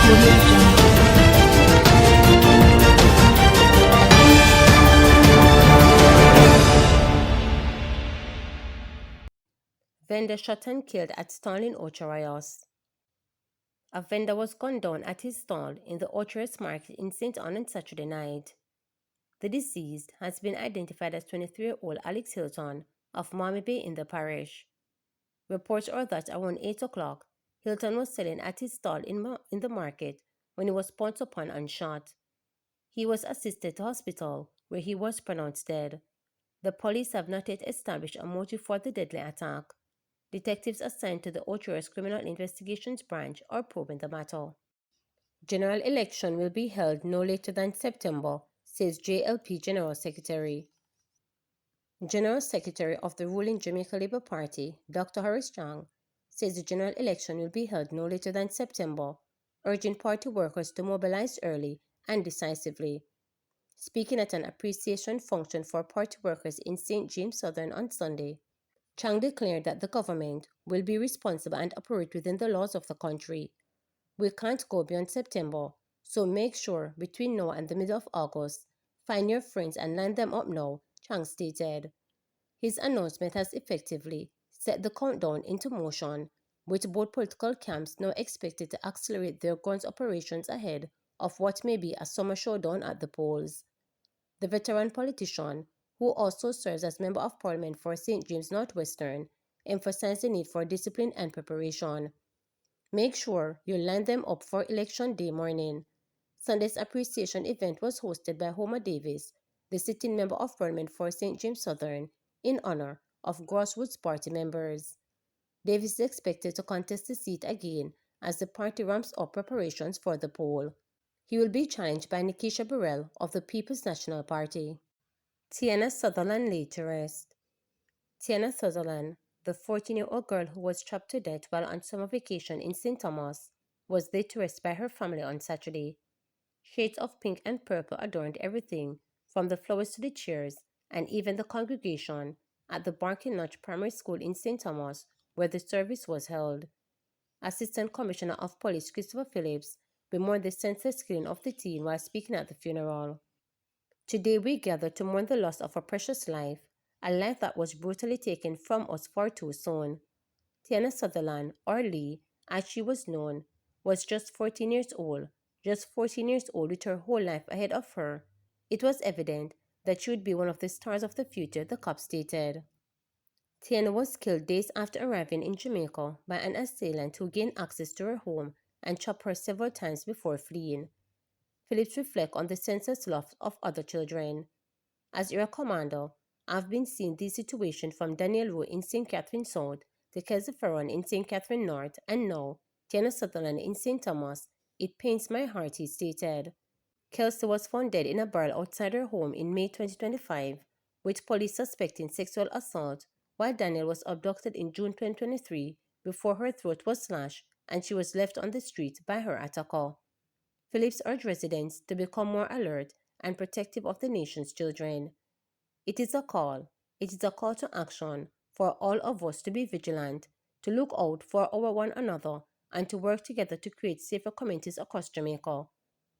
Audio Jungle. Vendor shot and killed at stall in Ocharios. A vendor was gunned down at his stall in the Ocharios market in St. Ann on Saturday night. The deceased has been identified as 23-year-old Alex Hilton of Miami Bay in the parish. Reports are that around 8 o'clock, Hilton was selling at his stall in the market when he was pounced upon and shot. He was assisted to hospital, where he was pronounced dead. The police have not yet established a motive for the deadly attack. Detectives assigned to the Ocharios Criminal Investigations Branch are probing the matter. General election will be held no later than September, says JLP General Secretary. General Secretary of the ruling Jamaica Labour Party, Dr. Horace Chang, says the general election will be held no later than September, urging party workers to mobilize early and decisively. Speaking at an appreciation function for party workers in St. James Southern on Sunday, Chang declared that the government will be responsible and operate within the laws of the country. We can't go beyond September, so make sure between now and the middle of August, find your friends and line them up now, Chang stated. His announcement has effectively set the countdown into motion, with both political camps now expected to accelerate their guns operations ahead of what may be a summer showdown at the polls. The veteran politician, who also serves as Member of Parliament for St. James Northwestern, emphasized the need for discipline and preparation. Make sure you line them up for Election Day morning. Sunday's appreciation event was hosted by Homer Davis, the sitting Member of Parliament for St. James Southern, in honor of grassroots party members. Davis is expected to contest the seat again as the party ramps up preparations for the poll. He will be challenged by Nikisha Burrell of the People's National Party. Tiana Sutherland laid to rest. Tiana Sutherland, the 14-year-old girl who was trapped to death while on summer vacation in St. Thomas, was laid to rest by her family on Saturday. Shades of pink and purple adorned everything, from the flowers to the chairs, and even the congregation at the Barking Notch Primary School in St. Thomas, where the service was held. Assistant Commissioner of Police Christopher Phillips bemoaned the senseless killing of the teen while speaking at the funeral. Today we gather to mourn the loss of a precious life, a life that was brutally taken from us far too soon. Tiana Sutherland, or Lee, as she was known, was just 14 years old, with her whole life ahead of her. It was evident that she would be one of the stars of the future, the cop stated. Tiana was killed days after arriving in Jamaica by an assailant who gained access to her home and chopped her several times before fleeing. Phillips reflects on the senseless loss of other children. As area commander, I've been seeing these situations from Daniel Rowe in St. Catherine South to Kelsey Ferron in St. Catherine North and now Tiana Sutherland in St. Thomas. It pains my heart, he stated. Kelsey was found dead in a barrel outside her home in May 2025, with police suspecting sexual assault, while Daniel was abducted in June 2023 before her throat was slashed and she was left on the street by her attacker. Phillips urged residents to become more alert and protective of the nation's children. It is a call to action for all of us to be vigilant, to look out for our one another, and to work together to create safer communities across Jamaica.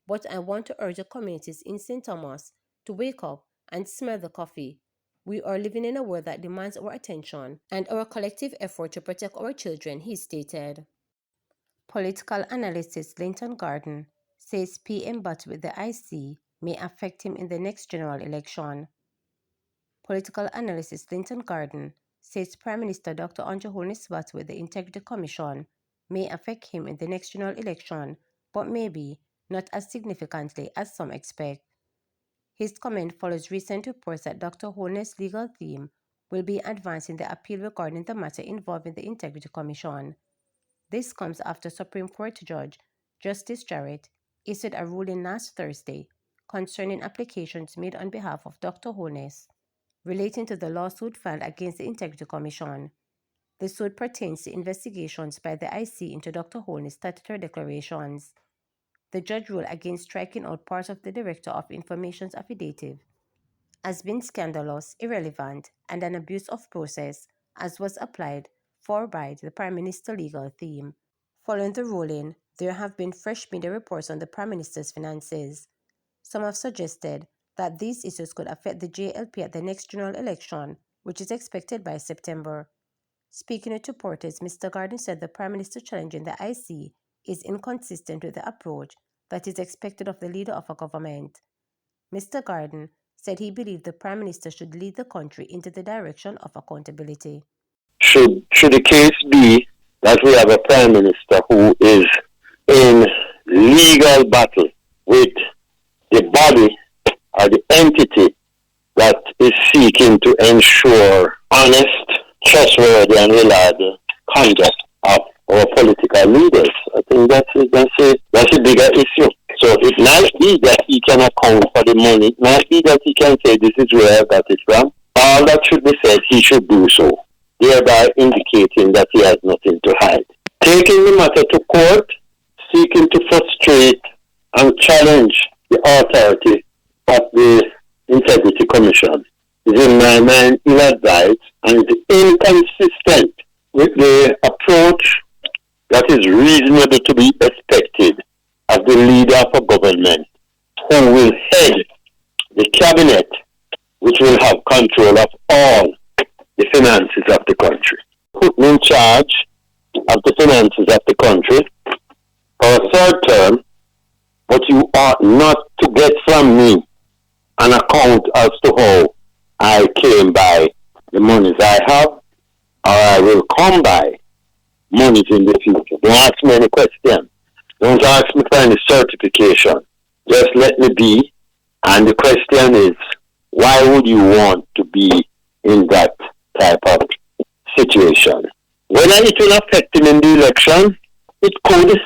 But I want to urge the communities in St. Thomas to wake up and smell the coffee. We are living in a world that demands our attention and our collective effort to protect our children, he stated. Political analyst Linton Garden says PM battle with the IC may affect him in the next general election. Political analyst Linton Garden says Prime Minister Dr. Andrew Holness' battle with the Integrity Commission may affect him in the next general election, but maybe not as significantly as some expect. His comment follows recent reports that Dr. Holness' legal team will be advancing the appeal regarding the matter involving the Integrity Commission. This comes after Supreme Court Judge Justice Jarrett issued a ruling last Thursday concerning applications made on behalf of Dr. Holness relating to the lawsuit filed against the Integrity Commission. The suit pertains to investigations by the IC into Dr. Holness' statutory declarations. The judge ruled against striking out part of the Director of Information's affidavit as being scandalous, irrelevant, and an abuse of process, as was applied for by the Prime Minister legal team. Following the ruling, There have been fresh media reports on the Prime Minister's finances. Some have suggested that these issues could affect the JLP at the next general election, which is expected by September. Speaking with reporters, Mr. Garden said the Prime Minister challenging the IC is inconsistent with the approach that is expected of the leader of a government. Mr. Garden said he believed the Prime Minister should lead the country into the direction of accountability. Should the case be that we have a Prime Minister who is in legal battle with the body or the entity that is seeking to ensure honest, trustworthy, and reliable conduct of our political leaders. I think that's a bigger issue. So it might be that he can account for the money. It might be that he can say this is where I got it from. All that should be said, he should do so, thereby indicating that he has nothing to hide. Taking the matter to court, seeking to frustrate and challenge the authority of the Integrity Commission is in my mind ill-advised and inconsistent with the approach that is reasonable to be expected of the leader of a government who will head the cabinet, which will have control of all the finances of the country. Put me in charge of the finances of the country for a third term, but you ought not to get from me an account as to how I came by the monies I have, or I will come by monies in the future. Don't ask me any questions. Don't ask me for any certification. Just let me be. And the question is, why would you want to be in that type of situation? Whether it will affect him in the election, it could,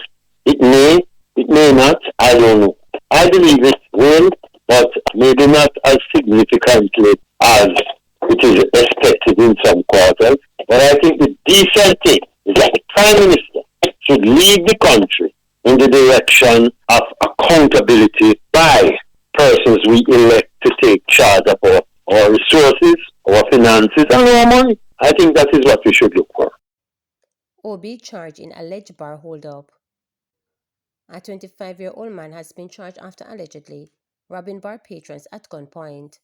it may not, I don't know. I believe it will, but maybe not as significantly as it is expected in some quarters. But I think the decent thing is that the Prime Minister should lead the country in the direction of accountability by persons we elect to take charge of our resources, our finances, and our money. I think that is what we should look for. Obi charged in alleged bar holdup. A 25-year-old man has been charged after allegedly robbing bar patrons at gunpoint.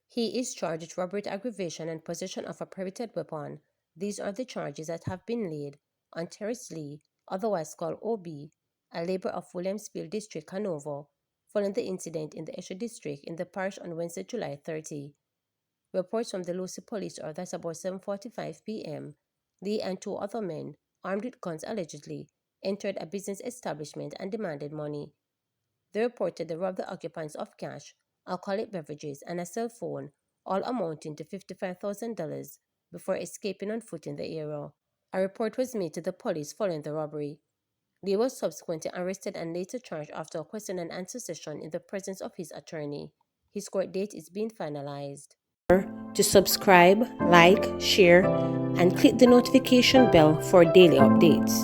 He is charged with robbery, aggravation, and possession of a prohibited weapon. These are the charges that have been laid on Terrence Lee, otherwise called Obi, a laborer of Williamsville District, Hanover, following the incident in the Esho District in the parish on Wednesday, July 30. Reports from the Lucy police are that about 7:45 p.m., Lee and two other men, armed with guns allegedly, entered a business establishment and demanded money. They reported they robbed the occupants of cash, alcoholic beverages, and a cell phone, all amounting to $55,000, before escaping on foot in the area. A report was made to the police following the robbery. Lee was subsequently arrested and later charged after a question and answer session in the presence of his attorney. His court date is being finalized. To subscribe, like, share, and click the notification bell for daily updates.